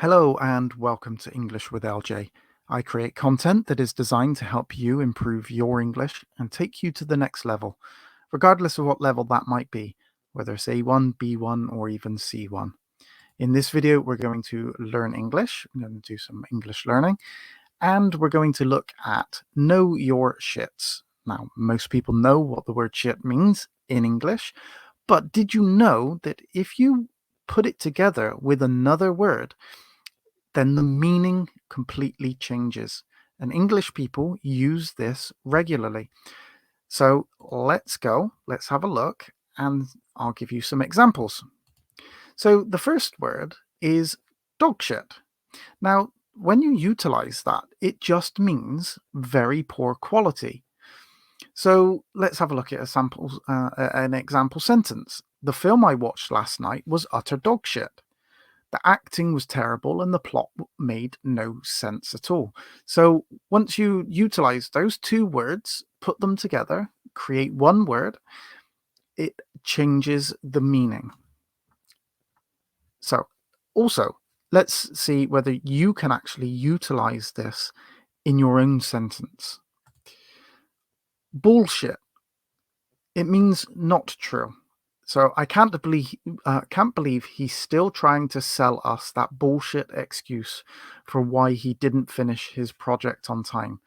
Hello and welcome to English with LJ. I create content that is designed to help you improve your English and take you to the next level, regardless of what level that might be, whether it's A1, B1, or even C1. In this video, we're going to learn English. I'm going to do some English learning, and we're going to look at know your shits. Now, most people know what the word shit means in English, but did you know that if you put it together with another word, then the meaning completely changes. And English people use this regularly. So let's have a look, and I'll give you some examples. So the first word is dog shit. Now, when you utilize that, it just means very poor quality. So let's have a look at an example sentence. The film I watched last night was utter dog shit. The acting was terrible and the plot made no sense at all. So once you utilize those two words, put them together, create one word, it changes the meaning. So also, let's see whether you can actually utilize this in your own sentence. Bullshit. It means not true. So I can't believe he's still trying to sell us that bullshit excuse for why he didn't finish his project on time.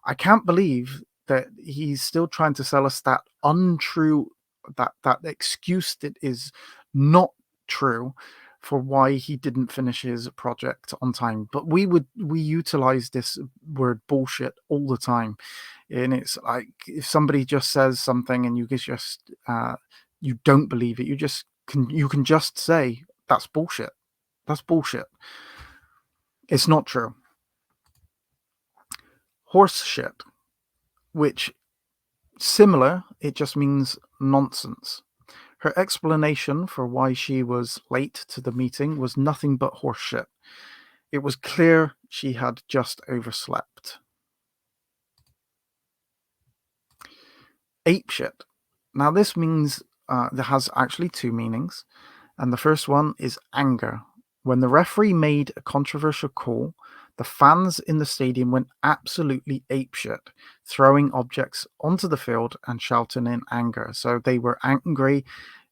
I can't believe that he's still trying to sell us that untrue that excuse that is not true for why he didn't finish his project on time. But we utilize this word bullshit all the time. And it's like if somebody just says something and you don't believe it, you can just say that's bullshit. That's bullshit. It's not true. Horse shit, which similar, it just means nonsense. Her explanation for why she was late to the meeting was nothing but horseshit. It was clear she had just overslept. Apeshit. Now, this means that has actually two meanings, and the first one is anger. When the referee made a controversial call, the fans in the stadium went absolutely apeshit, throwing objects onto the field and shouting in anger. So they were angry.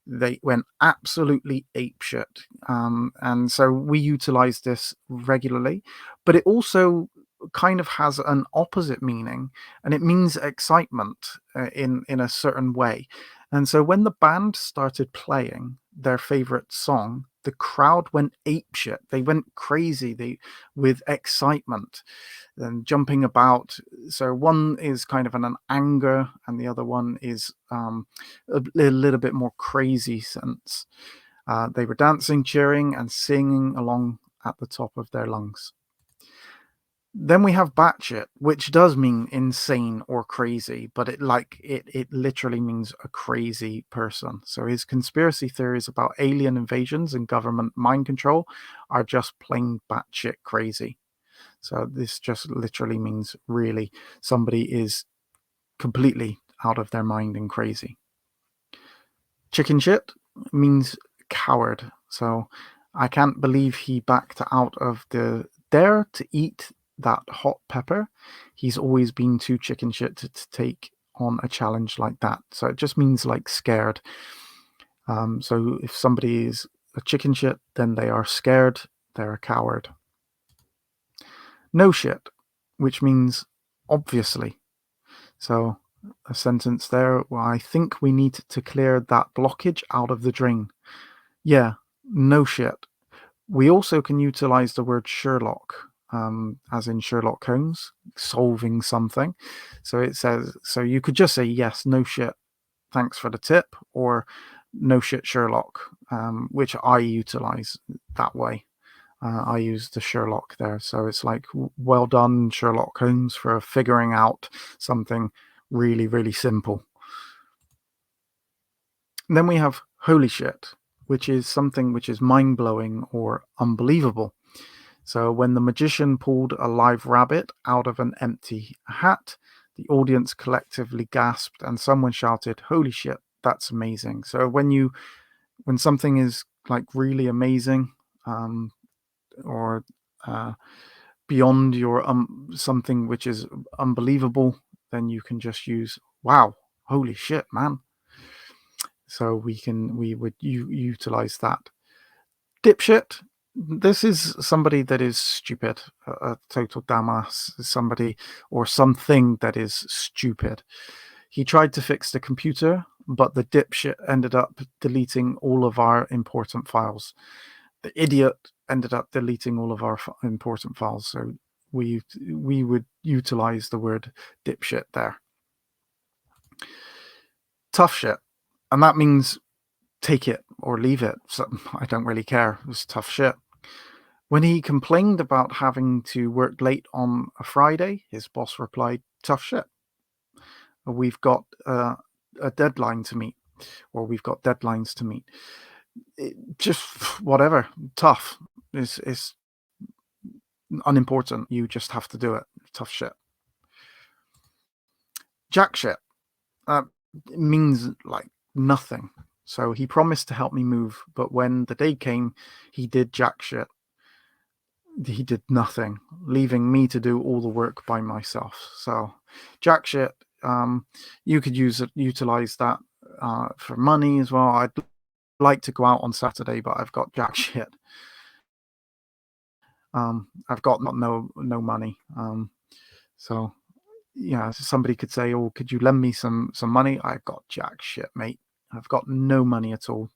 They went absolutely apeshit. And so we utilize this regularly, but it also kind of has an opposite meaning, and it means excitement in a certain way. And so when the band started playing their favorite song, the crowd went apeshit. They went crazy with excitement and jumping about. So one is kind of an anger, and the other one is a little bit more crazy sense. They were dancing, cheering, and singing along at the top of their lungs. Then we have batshit, which does mean insane or crazy, but it literally means a crazy person. So his conspiracy theories about alien invasions and government mind control are just plain batshit crazy. So this just literally means really somebody is completely out of their mind and crazy. Chicken shit means coward. So I can't believe he backed out of the dare to eat that hot pepper. He's always been too chicken shit to take on a challenge like that. So it just means like scared. So if somebody is a chicken shit, then they are scared, they're a coward. No shit, which means obviously. So a sentence there where I think we need to clear that blockage out of the drain. Yeah, no shit. We also can utilize the word Sherlock, as in Sherlock Holmes, solving something. So it says, so you could just say, yes, no shit, thanks for the tip, or no shit, Sherlock, which I utilize that way. I use the Sherlock there. So it's like, well done, Sherlock Holmes, for figuring out something really, really simple. And then we have holy shit, which is something which is mind blowing or unbelievable. So when the magician pulled a live rabbit out of an empty hat, the audience collectively gasped and someone shouted, "Holy shit, that's amazing." So when something is like really amazing, or beyond your something which is unbelievable, then you can just use wow, holy shit, man. So we would utilize that. Dipshit. This is somebody that is stupid, a total dumbass, somebody or something that is stupid. He tried to fix the computer, but the dipshit ended up deleting all of our important files. The idiot ended up deleting all of our important files. So we would utilize the word dipshit there. Tough shit, and that means take it or leave it. So I don't really care. It's tough shit. When he complained about having to work late on a Friday, his boss replied, "Tough shit. We've got a deadline to meet, or we've got deadlines to meet." Just whatever. Tough. It's unimportant. You just have to do it. Tough shit. Jack shit. It means like nothing. So he promised to help me move, but when the day came, he did jack shit. He did nothing, leaving me to do all the work by myself. So jack shit. You could utilize that for money as well. I'd like to go out on Saturday, but I've got jack shit. I've got no money. So yeah, somebody could say, "Oh, could you lend me some money?" I've got jack shit, mate. I've got no money at all.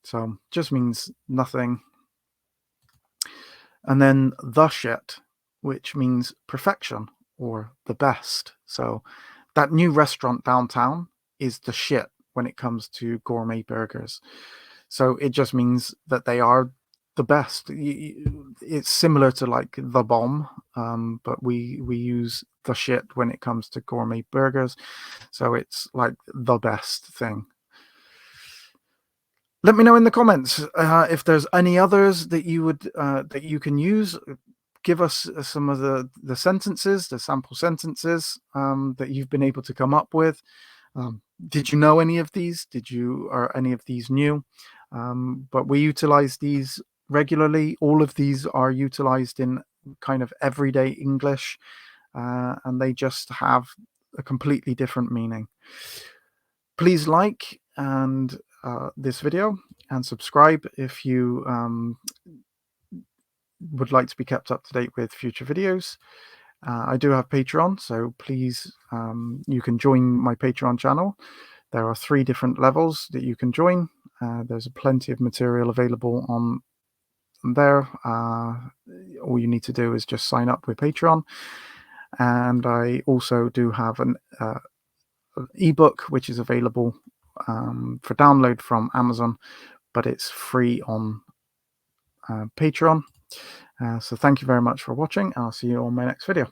So just means nothing. And then the shit, which means perfection or the best. So that new restaurant downtown is the shit when it comes to gourmet burgers. So it just means that they are the best. It's similar to like the bomb, but we use the shit when it comes to gourmet burgers. So it's like the best thing. Let me know in the comments if there's any others that you would that you can use. Give us some of the sentences, the sample sentences that you've been able to come up with. Did you know any of these? Are any of these new? But we utilize these regularly. All of these are utilized in kind of everyday English, and they just have a completely different meaning. Please like and this video and subscribe if you would like to be kept up to date with future videos. I do have Patreon, so please you can join my Patreon channel. There are 3 different levels that you can join. There's plenty of material available on there. All you need to do is just sign up with Patreon. And I also do have an ebook which is available for download from Amazon, but it's free on Patreon. So thank you very much for watching. I'll see you on my next video.